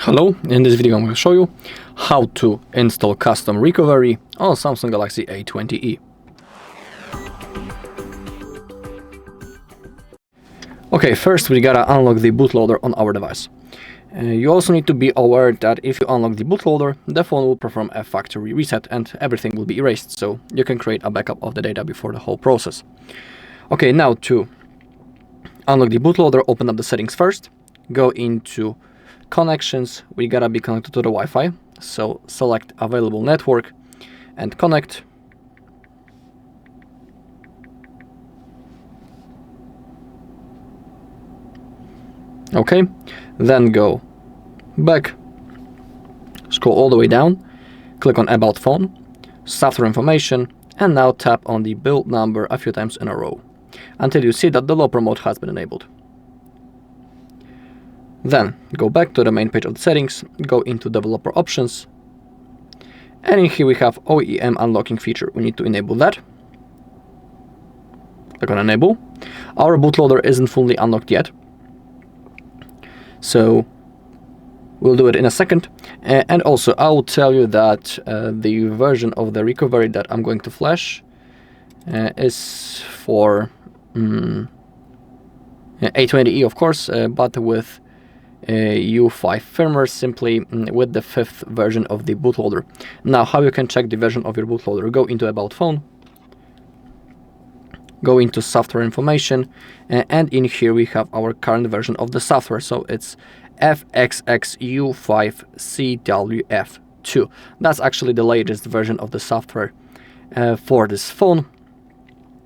Hello, in this video I'm going to show you how to install custom recovery on Samsung Galaxy A20e. Okay, first we gotta unlock the bootloader on our device. You also need to be aware that if you unlock the bootloader, the phone will perform a factory reset and everything will be erased, so you can create a backup of the data before the whole process. Okay, now to unlock the bootloader, open up the settings first, go into connections. We gotta be connected to the Wi-Fi, so select available network and connect. Okay, then go back, scroll all the way down, click on About Phone, software information, and now tap on the build number a few times in a row until you see that the developer mode has been enabled. Then go back to the main page of the settings, go into Developer Options, and in here we have OEM unlocking feature. We need to enable that. Click on Enable. Our bootloader isn't fully unlocked yet, so we'll do it in a second. And also I will tell you that the version of the recovery that I'm going to flash is for A20e, of course, but with U5 firmware, simply with the 5th version of the bootloader. Now, how you can check the version of your bootloader? Go into About Phone, go into software information, and in here we have our current version of the software, so it's FXXU5CWF2. That's actually the latest version of the software for this phone.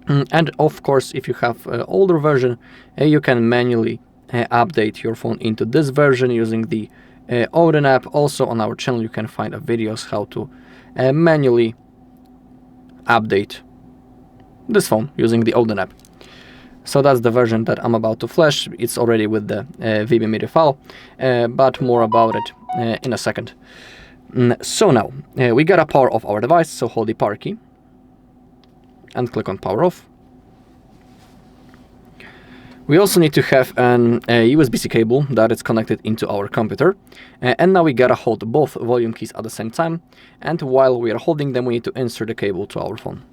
And of course, if you have an older version, you can manually update your phone into this version using the Odin app. Also on our channel you can find videos how to manually update this phone using the Odin app. So that's the version that I'm about to flash. It's already with the VB media file, but more about it in a second. So now we gotta power off our device, so hold the power key and click on power off. We also need to have a USB-C cable that is connected into our computer. And now we gotta hold both volume keys at the same time. And while we are holding them, we need to insert the cable to our phone.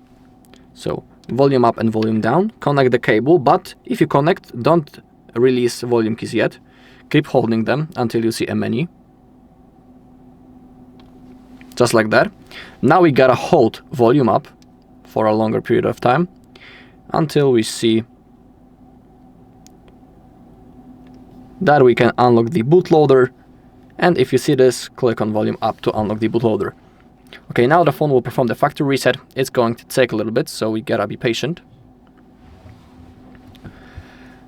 So volume up and volume down, connect the cable, but if you connect, don't release volume keys yet. Keep holding them until you see a menu. Just like that. Now we gotta hold volume up for a longer period of time until we see that we can unlock the bootloader, and if you see this, click on volume up to unlock the bootloader. Okay, now the phone will perform the factory reset. It's going to take a little bit, so we gotta be patient.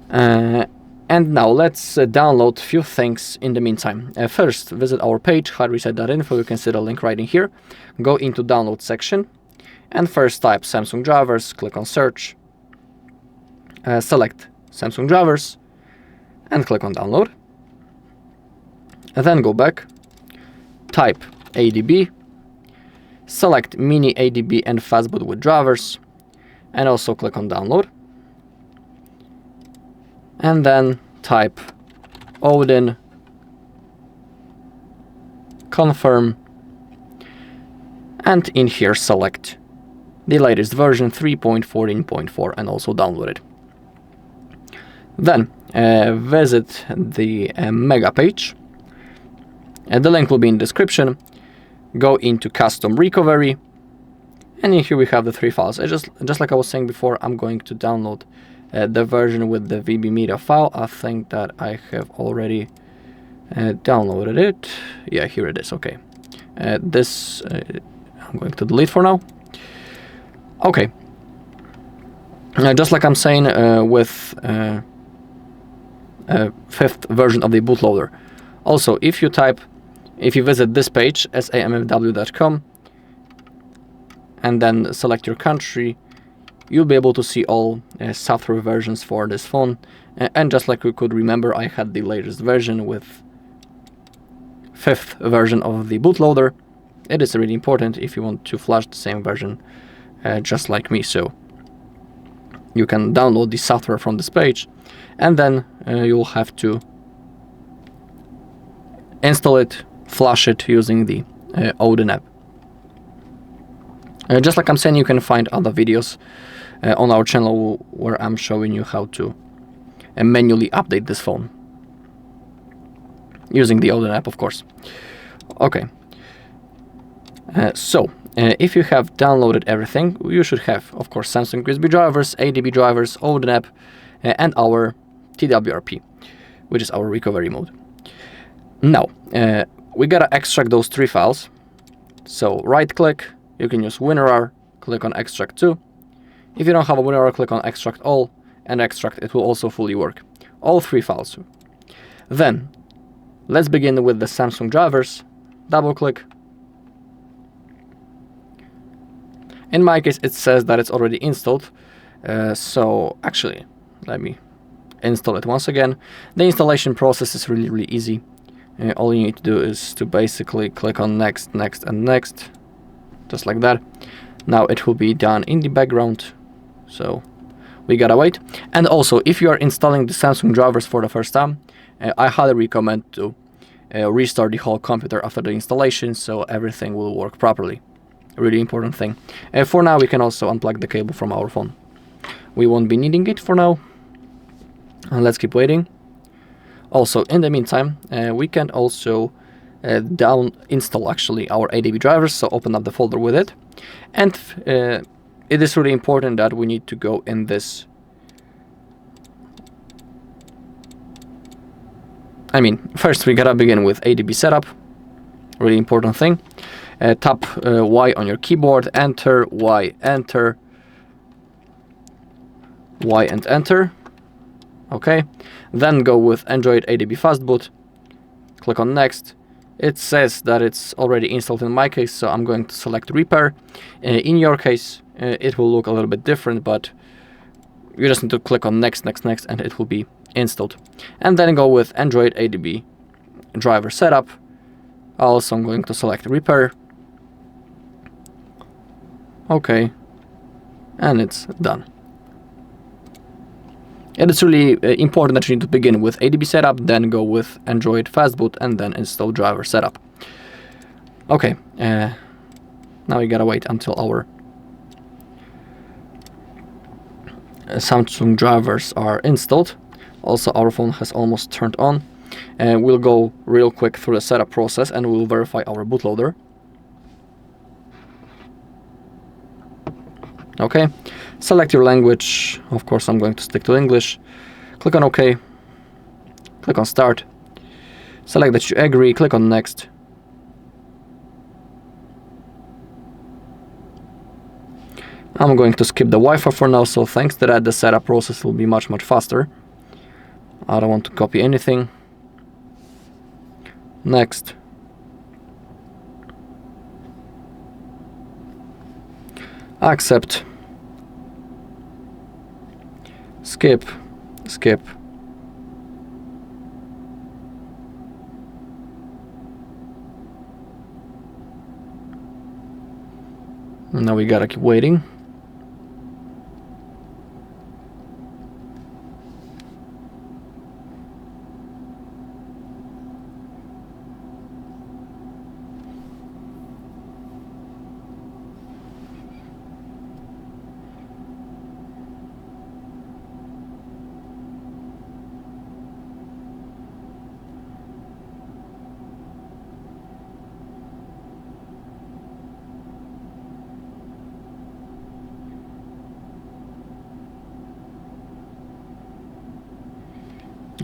And now let's download a few things in the meantime. First, visit our page, HardReset.Info. You can see the link right in here. Go into download section, and first type Samsung drivers, click on search, select Samsung drivers, and click on download, and then go back, type ADB, select mini ADB and fastboot with drivers, and also click on download, and then type Odin, confirm, and in here select the latest version 3.14.4 and also download it. Then visit the mega page, and the link will be in the description. Go into custom recovery, and in here we have the 3 files. Just like I was saying before, I'm going to download the version with the VB media file. I think that I have already downloaded it. Yeah, here it is. Okay, this I'm going to delete for now. Okay, just like I'm saying with 5th version of the bootloader. Also, if you visit this page, samfw.com, and then select your country, you'll be able to see all software versions for this phone. And just like we could remember, I had the latest version with 5th version of the bootloader. It is really important if you want to flash the same version just like me. So you can download the software from this page, and then you'll have to install it, flash it using the Odin app. Just like I'm saying, you can find other videos on our channel where I'm showing you how to manually update this phone using the Odin app, of course. Okay, so if you have downloaded everything, you should have, of course, Samsung USB drivers, ADB drivers, Odin app, and our TWRP, which is our recovery mode. Now, we gotta extract those 3 files. So right click, you can use WinRAR, click on extract to. If you don't have a WinRAR, click on extract all and extract. It will also fully work. All 3 files. Then, let's begin with the Samsung drivers. Double click. In my case, it says that it's already installed. So actually, let me install it once again. The installation process is really easy. All you need to do is to basically click on next, next, and next, just like that. Now it will be done in the background, so we gotta wait. And also, if you are installing the Samsung drivers for the first time, I highly recommend to restart the whole computer after the installation, so everything will work properly. A really important thing. For now, we can also unplug the cable from our phone. We won't be needing it for now. And let's keep waiting. Also, in the meantime, we can also install actually our ADB drivers, so open up the folder with it. And it is really important that we need to go in this. First we gotta begin with ADB setup, really important thing. Tap Y on your keyboard, enter, Y, enter, Y and enter. Okay, then go with Android ADB Fastboot, click on next. It says that it's already installed in my case, so I'm going to select repair. In your case, it will look a little bit different, but you just need to click on next, next, next, and it will be installed. And then go with Android ADB driver setup. Also, I'm going to select repair. Okay, and it's done. It is really important that you need to begin with ADB setup, then go with Android Fastboot, and then install driver setup. Okay, now we gotta wait until our Samsung drivers are installed. Also, our phone has almost turned on. We'll go real quick through the setup process and we'll verify our bootloader. Okay, select your language. Of course, I'm going to stick to English. Click on OK. Click on Start. Select that you agree. Click on Next. I'm going to skip the Wi-Fi for now, so thanks to that, the setup process will be much faster. I don't want to copy anything. Next. Accept. Skip. Skip. Now we gotta keep waiting.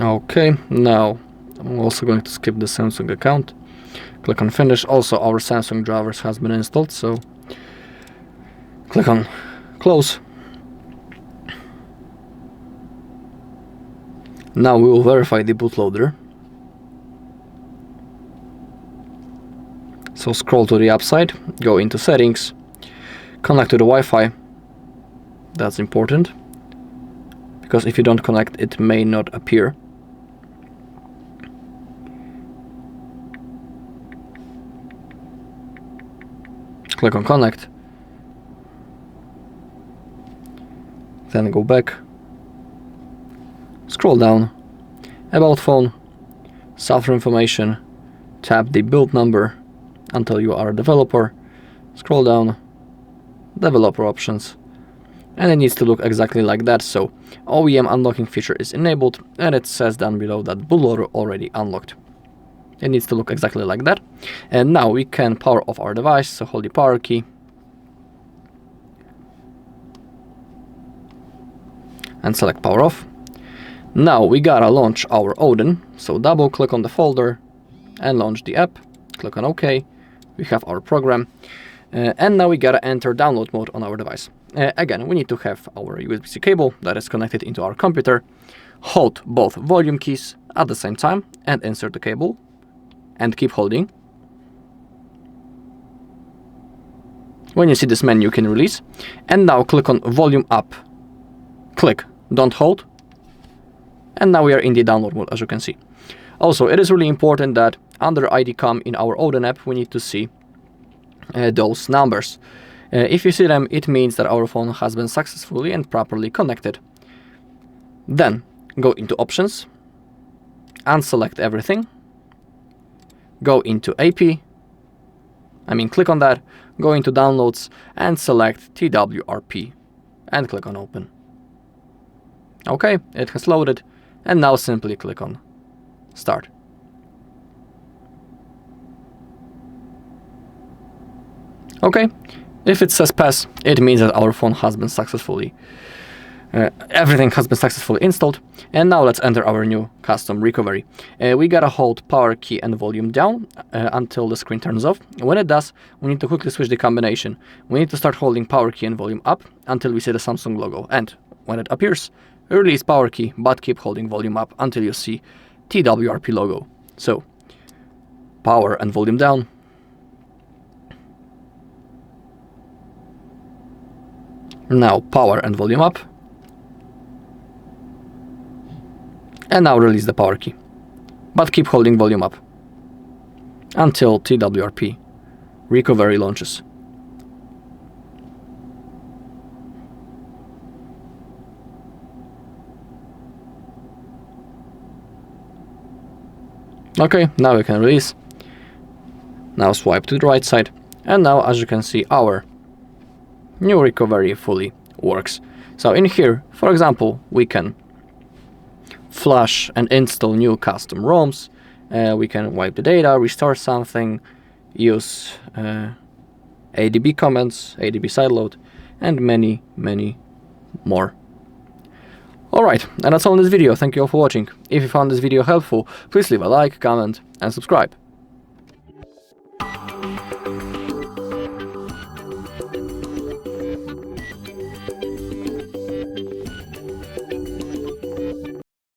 Okay, now I'm also going to skip the Samsung account. Click on Finish. Also, our Samsung drivers has been installed, so click on Close. Now we will verify the bootloader. So scroll to the upside, go into Settings, connect to the Wi-Fi. That's important, because if you don't connect, it may not appear. Click on Connect. Then go back. Scroll down. About phone. Software information. tap the build number until you are a developer, scroll down, Developer Options, and it needs to look exactly like that. So OEM unlocking feature is enabled, and it says down below that bootloader already unlocked. It needs to look exactly like that. And now we can power off our device, so hold the power key and select power off. Now we gotta launch our Odin, so double click on the folder and launch the app, click on OK, we have our program, and now we gotta enter download mode on our device. Again, we need to have our USB-C cable that is connected into our computer, hold both volume keys at the same time and insert the cable, and keep holding. When you see this menu, you can release, and now click on volume up, click don't hold, and now we are in the download mode, as you can see. Also, it is really important that under IDCOM in our Odin app, we need to see those numbers. If you see them, it means that our phone has been successfully and properly connected. Then go into Options, unselect everything, go into AP, click on that, go into Downloads and select TWRP and click on Open. Okay, it has loaded, and now simply click on Start. Okay, if it says pass, it means that our phone has been successfully, everything has been successfully installed. And now let's enter our new custom recovery. We gotta hold power key and volume down until the screen turns off. When it does, we need to quickly switch the combination. We need to start holding power key and volume up until we see the Samsung logo. And when it appears, release power key, but keep holding volume up until you see TWRP logo. So, power and volume down. Now power and volume up. And now release the power key, but keep holding volume up until TWRP recovery launches. Okay, now we can release. Now swipe to the right side, and now as you can see, our new recovery fully works. So in here, for example, we can flash and install new custom ROMs, we can wipe the data, restore something, use ADB comments, ADB sideload, and many more. Alright, and that's all in this video. Thank you all for watching. If you found this video helpful, please leave a like, comment, and subscribe.